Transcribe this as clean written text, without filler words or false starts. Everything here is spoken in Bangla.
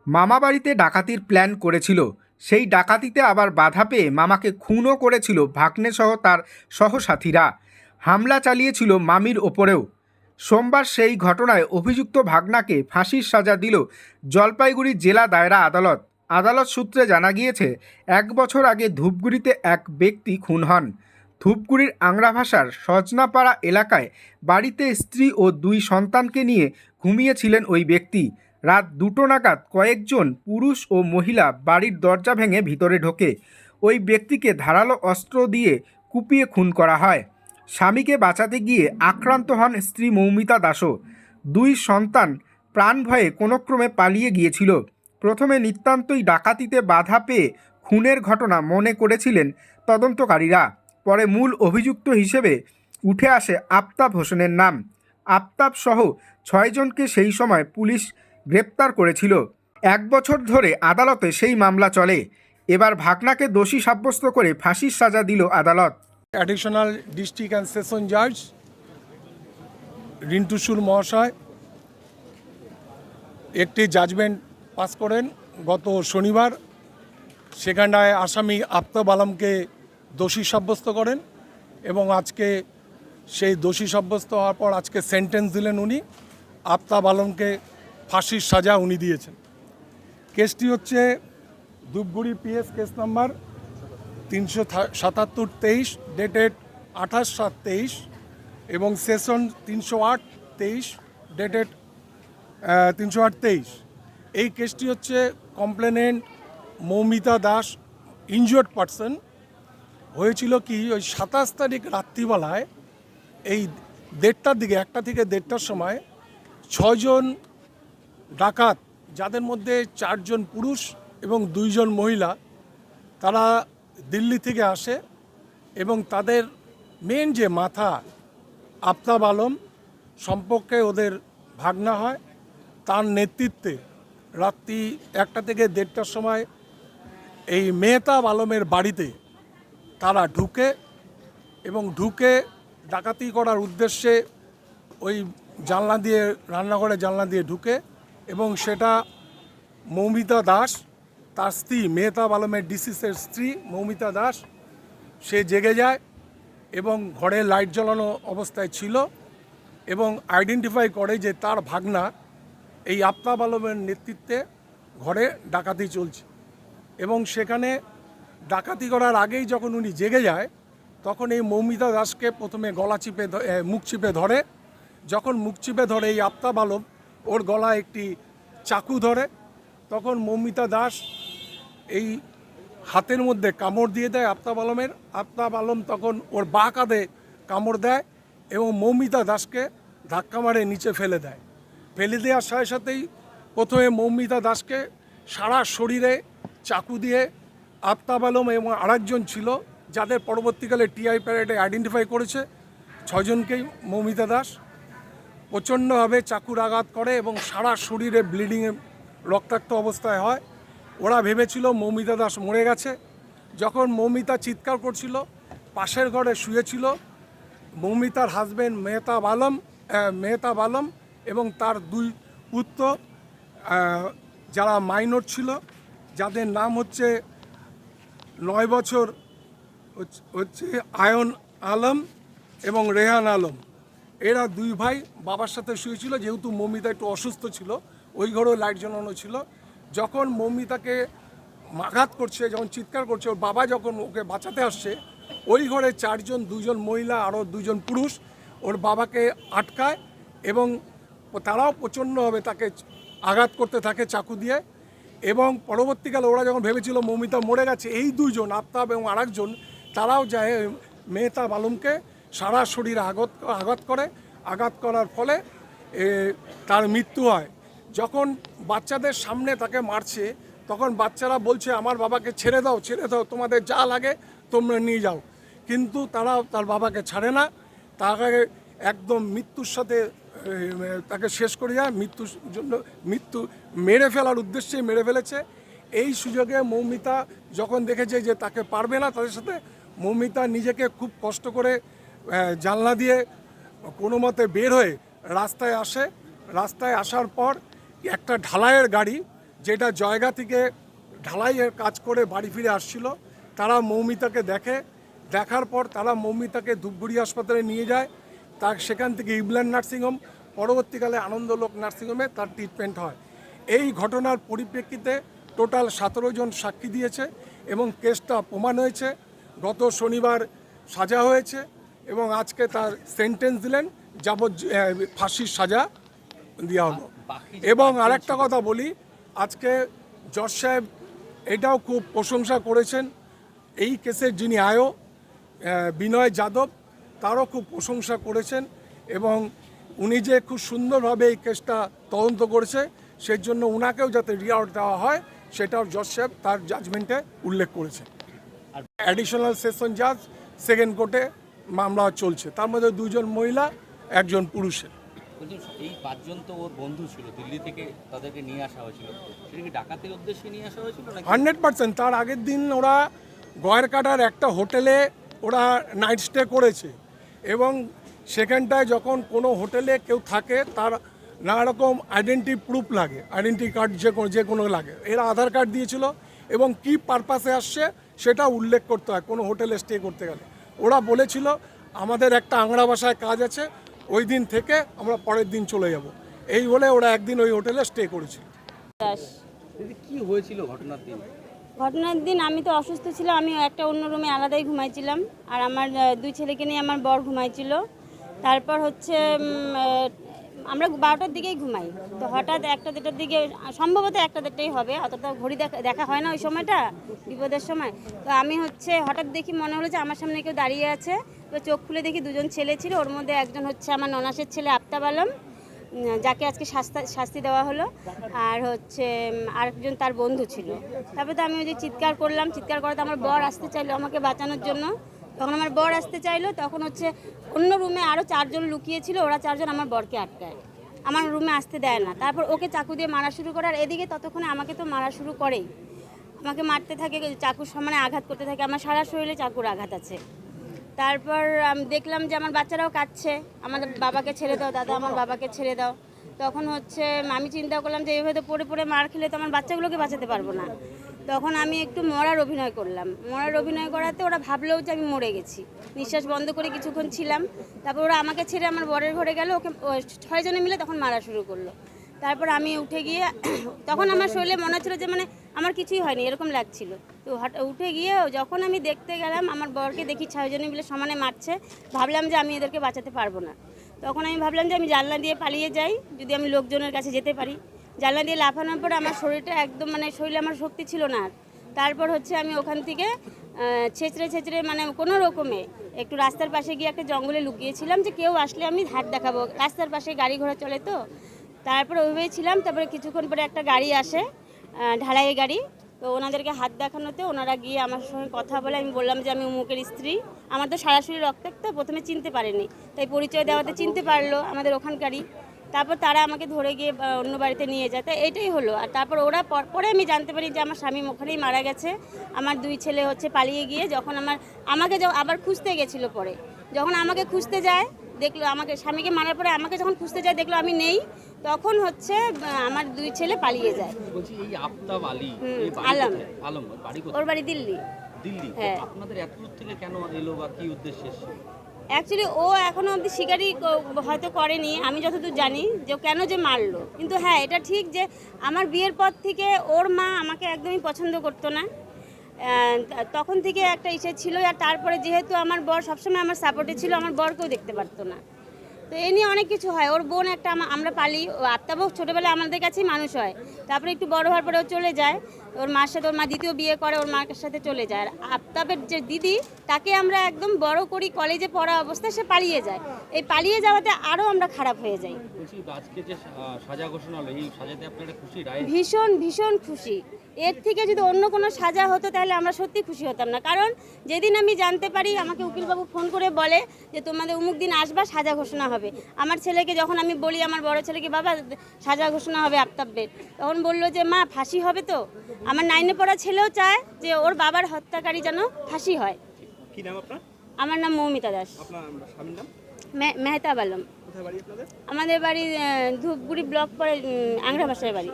মামা বাড়িতে ডাকাতির প্ল্যান করেছিল। সেই ডাকাতিতে আবার বাধা পেয়ে মামাকে খুনও করেছিল ভাগ্নেসহ তার সহসাথীরা। হামলা চালিয়েছিল মামির ওপরেও। সোমবার সেই ঘটনায় অভিযুক্ত ভাগনাকে ফাঁসির সাজা দিল জলপাইগুড়ি জেলা দায়রা আদালত। আদালত সূত্রে জানা গিয়েছে, 1 বছর আগে ধূপগুড়িতে এক ব্যক্তি খুন হন। ধূপগুড়ির আংরাভাষার সজনাপাড়া এলাকায় বাড়িতে স্ত্রী ও 2 সন্তানকে নিয়ে ঘুমিয়েছিলেন ওই ব্যক্তি। রাত 2টো নাগাদ কয়েকজন পুরুষ ও মহিলা বাড়ির দরজা ভেঙে ভিতরে ঢোকে। ওই ব্যক্তিকে ধারালো অস্ত্র দিয়ে কুপিয়ে খুন করা হয়। স্বামীকে বাঁচাতে গিয়ে আক্রান্ত হন স্ত্রী মৌমিতা দাসও। 2 সন্তান প্রাণ ভয়ে কোনোক্রমে পালিয়ে গিয়েছিল। প্রথমে নিতান্তই ডাকাতিতে বাধা পেয়ে খুনের ঘটনা মনে করেছিলেন তদন্তকারীরা। পরে মূল অভিযুক্ত হিসেবে উঠে আসে আফতাব হোসেনের নাম। আফতাব সহ 6 জনকে সেই সময় পুলিশ গ্রেপ্তার করেছিল। 1 বছর ধরে আদালতে সেই মামলা চলে। এবার ভাগনাকে দোষী সাব্যস্ত করে ফাঁসির সাজা দিল আদালত। অ্যাডিশনাল ডিস্ট্রিক্ট অ্যান্ড সেশন জাজ রিন্টু সুর মহাশয় একটি জাজমেন্ট পাস করেন গত শনিবার। সেখানটায় আসামি আফতাব আলমকে দোষী সাব্যস্ত করেন এবং আজকে সেই দোষী সাব্যস্ত হওয়ার পর আজকে সেন্টেন্স দিলেন উনি। আফতাব আলমকে ফাঁসির সাজা উনি দিয়েছেন। কেসটি হচ্ছে Dhupguri PS case number 377-23 dated 28/7/23 এবং সেশন 308-23 ডেটেড 308-23। এই কেসটি হচ্ছে complainant Moumita Das injured person. হয়েছিল কি, ওই 27 তারিখ রাত্রিবেলায় এই 1:30টার দিকে, 1টা থেকে 1:30টার সময় 6 জন ডাকাত, যাদের মধ্যে 4 জন পুরুষ এবং 2 জন মহিলা, তারা দিল্লি থেকে আসে এবং তাদের মেন যে মাথা আফতাব আলম সম্পর্কে ওদের ভাগনা হয়, তার নেতৃত্বে রাত্রি 1টা থেকে 1:30টার সময় এই মেহতাব আলমের বাড়িতে তারা ঢুকে এবং ঢুকে ডাকাতি করার উদ্দেশ্যে ওই জানলা দিয়ে, রান্নাঘরে জানলা দিয়ে ঢুকে এবং সেটা মৌমিতা দাস, তার স্ত্রী মেহতাব আলমের ডিসিসের স্ত্রী মৌমিতা দাস, সে জেগে যায় এবং ঘরে লাইট জ্বালানো অবস্থায় ছিল এবং আইডেন্টিফাই করে যে তার ভাগনা এই আফতাব আলমের নেতৃত্বে ঘরে ডাকাতি চলছে। এবং সেখানে ডাকাতি করার আগেই যখন উনি জেগে যায়, তখন এই মৌমিতা দাসকে প্রথমে গলা চিপে, মুখ চিপে ধরে। যখন মুখ চিপে ধরে এই আফতাব আলম ওর গলায় একটি চাকু ধরে, তখন মৌমিতা দাস এই হাতের মধ্যে কামড় দিয়ে দেয় আফতাব আলমের। আফতাব আলম তখন ওর বাঁ কাঁধে কামড় দেয় এবং মৌমিতা দাসকে ধাক্কা মারে নিচে ফেলে দেয়। ফেলে দেওয়ার সাথে সাথেই প্রথমে মৌমিতা দাসকে সারা শরীরে চাকু দিয়ে আফতাব আলম এবং আরেকজন ছিল, যাদের পরবর্তীকালে টিআই প্যারেডে আইডেন্টিফাই করেছে, 6 জনকেই মৌমিতা দাস প্রচণ্ডভাবে চাকুর আঘাত করে এবং সারা শরীরে ব্লিডিংয়ে রক্তাক্ত অবস্থায় হয়। ওরা ভেবেছিল মৌমিতা দাস মরে গেছে। যখন মৌমিতা চিৎকার করছিল, পাশের ঘরে শুয়েছিল মৌমিতার হাজব্যান্ড মেহতাব আলম এবং তার 2 পুত্র, যারা মাইনর ছিল, যাদের নাম হচ্ছে 9 বছর হচ্ছে আয়ন আলম এবং রেহান আলম। এরা 2 ভাই বাবার সাথে শুয়েছিল। যেহেতু মৌমিতা একটু অসুস্থ ছিল, ওই ঘরেও লাইট জ্বালানো ছিল। যখন মৌমিতাকে আঘাত করছে, যখন চিৎকার করছে, ওর বাবা যখন ওকে বাঁচাতে আসছে, ওই ঘরে 4 জন, 2 জন মহিলা আরও 2 জন পুরুষ ওর বাবাকে আটকায় এবং তারাও প্রচণ্ডভাবে তাকে আঘাত করতে থাকে চাকু দিয়ে। এবং পরবর্তীকালে ওরা যখন ভেবেছিল মৌমিতা মরে গেছে, এই 2 জন আফতাব এবং আরেকজন, তারাও যায় মেহতাব আলমকে সারা শরীরে আঘাত করে। আঘাত করার ফলে তার মৃত্যু হয়। যখন বাচ্চাদের সামনে তাকে মারছে, তখন বাচ্চারা বলছে, আমার বাবাকে ছেড়ে দাও, ছেড়ে দাও, তোমাদের যা লাগে তোমরা নিয়ে যাও। কিন্তু তারা তার বাবাকে ছাড়ে না, তাকে একদম মৃত্যুর সাথে তাকে শেষ করে যায়। মৃত্যু মেরে ফেলার উদ্দেশ্যে মেরে ফেলেছে। এই সুযোগে মৌমিতা যখন দেখেছে যে তাকে পারবে না তাদের সাথে, মৌমিতা নিজেকে খুব কষ্ট করে জানলা দিয়ে কোনো মতে বের হয়ে রাস্তায় আসে। রাস্তায় আসার পর একটা ঢালাইয়ের গাড়ি, যেটা জয়গা থেকে ঢালাইয়ের কাজ করে বাড়ি ফিরে আসছিল, তারা মৌমিতাকে দেখার পর তারা মৌমিতাকে ধূপগুড়ি হাসপাতালে নিয়ে যায়। তার সেখান থেকে ইবলান নার্সিংহোম, পরবর্তীকালে আনন্দলোক নার্সিংহোমে তার ট্রিটমেন্ট হয়। এই ঘটনার পরিপ্রেক্ষিতে টোটাল 17 জন সাক্ষী দিয়েছে এবং কেসটা প্রমাণ হয়েছে। গত শনিবার সাজা হয়েছে এবং আজকে তার সেন্টেন্স দিলেন, ফাঁসির সাজা দেওয়া হলো। এবং আরেকটা কথা বলি, আজকে জজ সাহেব এটাও খুব প্রশংসা করেছেন, এই কেসের যিনি বিনয় যাদব, তারও খুব প্রশংসা করেছেন এবং উনি যে খুব সুন্দরভাবে এই কেসটা তদন্ত করেছে, সেই জন্য উনাকেও যাতে রিওয়ার্ড দেওয়া হয় সেটাও জজ সাহেব তার জাজমেন্টে উল্লেখ করেছেন। অ্যাডিশনাল সেশন জাজ সেকেন্ড কোর্টে মামলা চলছে, তার মধ্যে 2 জন মহিলা 1 জন পুরুষের। এই 5 জন তো ওর বন্ধু ছিল, দিল্লি থেকে তাদেরকে নিয়ে আসা হয়েছিল, সেটা কি ডাকাতির উদ্দেশ্যে নিয়ে আসা হয়েছিল নাকি? 100%। তার আগের দিন ওরা গয়েরকাটার একটা হোটেলে ওরা নাইট স্টে করেছে এবং সেখানটায় যখন কোনো হোটেলে কেউ থাকে তার নানা রকম আইডেন্টি প্রুফ লাগে, আইডেন্টি কার্ড যে কোনো লাগে। এরা আধার কার্ড দিয়েছিল এবং কি পারপাসে আসছে সেটা উল্লেখ করতে হয় কোনো হোটেলে স্টে করতে গেলে। ওরা বলেছিল আমাদের একটা আংড়া ভাষায় কাজ আছে, ওই দিন থেকে আমরা পরের দিন চলে যাব, এই বলে ওরা একদিন ওই হোটেলে স্টে করেছিল। কি হয়েছিল ঘটনার দিন? ঘটনার দিন আমি তো অসুস্থ ছিলাম, আমি একটা অন্য রুমে আলাদাই ঘুমাইছিলাম, আর আমার 2 ছেলেকে নিয়ে আমার বর ঘুমাইছিল। তারপর হচ্ছে আমরা 12টার দিকেই ঘুমাই, তো হঠাৎ 1টা-2টার দিকে, সম্ভবত 1টা-2টাই হবে, অতটা ঘড়ি দেখা হয় না ওই সময়টা, বিপদের সময়। তো আমি হচ্ছে হঠাৎ দেখি মনে হলো যে আমার সামনে কেউ দাঁড়িয়ে আছে, তো চোখ খুলে দেখি 2 জন ছেলে ছিল, ওর মধ্যে একজন হচ্ছে আমার ননাসের ছেলে আফতাব আলম, যাকে আজকে শাস্তি দেওয়া হলো, আর হচ্ছে আরেকজন তার বন্ধু ছিল। তারপরে তো আমি ওই যে চিৎকার করলাম, চিৎকার করাতে আমার বর আসতে চাইলো আমাকে বাঁচানোর জন্য। তখন আমার বর আসতে চাইলো, তখন হচ্ছে অন্য রুমে আরও 4 জন লুকিয়েছিল, ওরা 4 জন আমার বরকে আটকায়, আমার রুমে আসতে দেয় না। তারপর ওকে চাকু দিয়ে মারা শুরু করে, আর এদিকে ততক্ষণে আমাকে তো মারা শুরু করেই, আমাকে মারতে থাকে, চাকুর সমানে আঘাত করতে থাকে, আমার সারা শরীরে চাকুর আঘাত আছে। তারপর আমি দেখলাম যে আমার বাচ্চারাও কাঁদছে, আমাদের বাবাকে ছেড়ে দাও দাদা, আমার বাবাকে ছেড়ে দাও। তখন হচ্ছে আমি চিন্তা করলাম যে এইভাবে পড়ে পড়ে মার খেলে তো আমার বাচ্চাগুলোকে বাঁচাতে পারবো না। তখন আমি একটু মরার অভিনয় করলাম, মরার অভিনয় করাতে ওরা ভাবলেও যে আমি মরে গেছি। নিঃশ্বাস বন্ধ করে কিছুক্ষণ ছিলাম, তারপর ওরা আমাকে ছেড়ে আমার বরের ঘরে গেল, ওকে 6 জনে মিলে তখন মারা শুরু করলো। তারপর আমি উঠে গিয়ে, তখন আমার শরীরে মনে হচ্ছিলো যে মানে আমার কিছুই হয়নি এরকম লাগছিল। তো উঠে গিয়ে যখন আমি দেখতে গেলাম আমার বরকে দেখি 6 জনে মিলে সমানে মারছে, ভাবলাম যে আমি এদেরকে বাঁচাতে পারবো না। তখন আমি ভাবলাম যে আমি জানলা দিয়ে পালিয়ে যাই, যদি আমি লোকজনের কাছে যেতে পারি। জানলা দিয়ে লাফানোর পরে আমার শরীরটা একদম মানে শরীরে আমার শক্তি ছিল না আর। তারপর হচ্ছে আমি ওখান থেকে ছেঁচড়ে মানে কোনো রকমে একটু রাস্তার পাশে গিয়ে একটা জঙ্গলে লুকিয়েছিলাম, যে কেউ আসলে আমি হাত দেখাবো, রাস্তার পাশে গাড়ি ঘোড়া চলে তো। তারপরে ওইভাবেই ছিলাম। তারপরে কিছুক্ষণ পরে একটা গাড়ি আসে, ঢালাইয়ের গাড়ি, তো ওনাদেরকে হাত দেখানোতে ওনারা গিয়ে আমার সঙ্গে কথা বলে, আমি বললাম যে আমি উমুকের স্ত্রী। আমার তো সরাসরি রক্তাক্ত, প্রথমে চিনতে পারেনি, তাই পরিচয় দেওয়াতে চিনতে পারলো আমাদের ওখানকারই। তারপর তারা আমাকে ধরে গিয়ে অন্য বাড়িতে নিয়ে যায়, তাই এটাই হলো। আর তারপর ওরা পরে আমি জানতে পারি যে আমার স্বামী ওখানেই মারা গেছে, আমার 2 ছেলে হচ্ছে পালিয়ে গিয়ে যখন আমাকে আবার খুঁজতে গেছিলো, পরে যখন আমাকে খুঁজতে যায় দেখলো, আমাকে স্বামীকে মারার পরে আমাকে যখন খুঁজতে যায় দেখলো আমি নেই, তখন হচ্ছে আমার 2 ছেলে পালিয়ে যায়। বলছি এই আফতাব আলী, আলম বাড়ি কোথায়? ওর বাড়ি দিল্লি। দিল্লি। হ্যাঁ। আপনাদের এত দূর থেকে কেন এলো বা কি উদ্দেশ্যে এসেছে? অ্যাকচুয়ালি ও এখনও অবধি স্বীকারই হয়তো করেনি, আমি যতদূর জানি, যে কেন যে মারলো। কিন্তু হ্যাঁ, এটা ঠিক যে আমার বিয়ের পর থেকে ওর মা আমাকে একদমই পছন্দ করতো না, তখন থেকে একটা ইসে ছিল। আর তারপরে যেহেতু আমার বর সবসময় আমার সাপোর্টে ছিল, আমার বরকেও দেখতে পারতো না, তো এ নিয়ে অনেক কিছু হয়। ওর বোন একটা আমরা পালি, ও আফতাবও ছোটোবেলায় আমাদের কাছেই মানুষ হয়, তারপরে একটু বড় হওয়ার পরে ও চলে যায় ওর মার সাথে, ওর মা দ্বিতীয় বিয়ে করে, ওর মার সাথে চলে যায়। আর আফতাবের যে দিদি, তাকে আমরা একদম বড় করি, কলেজে পড়া অবস্থায় সে পালিয়ে যায়। এই পালিয়ে যাওয়াতে আরও আমরা খারাপ হয়ে যাই। বলছি আজকে যে সাজা ঘোষণা হলো, এই সাজাতে আপনারা খুশি? রায় ভীষণ ভীষণ খুশি। এর থেকে যদি অন্য কোনো সাজা হতো তাহলে আমরা সত্যি খুশি হতাম না। কারণ যেদিন আমি জানতে পারি, আমাকে উকিলবাবু ফোন করে বলে যে তোমাদের অমুক দিন আসবা, সাজা ঘোষণা হবে। আমার ছেলেকে যখন আমি বলি, আমার বড় ছেলেকে, বাবা সাজা ঘোষণা হবে আফতাবের, তখন বললো যে মা ফাঁসি হবে তো। আমার 9-এ পড়া ছেলেও চায় যে ওর বাবার হত্যাকারী যেন ফাঁসি হয়। কি নাম আপনার? আমার নাম মৌমিতা দাস। আপনার স্বামীর নাম? মেহতাব আলম। কোথায় বাড়ি আপনাদের? আমাদের বাড়ি ধূপগুড়ি ব্লক পরে, আংরা ভাষায় বাড়ি।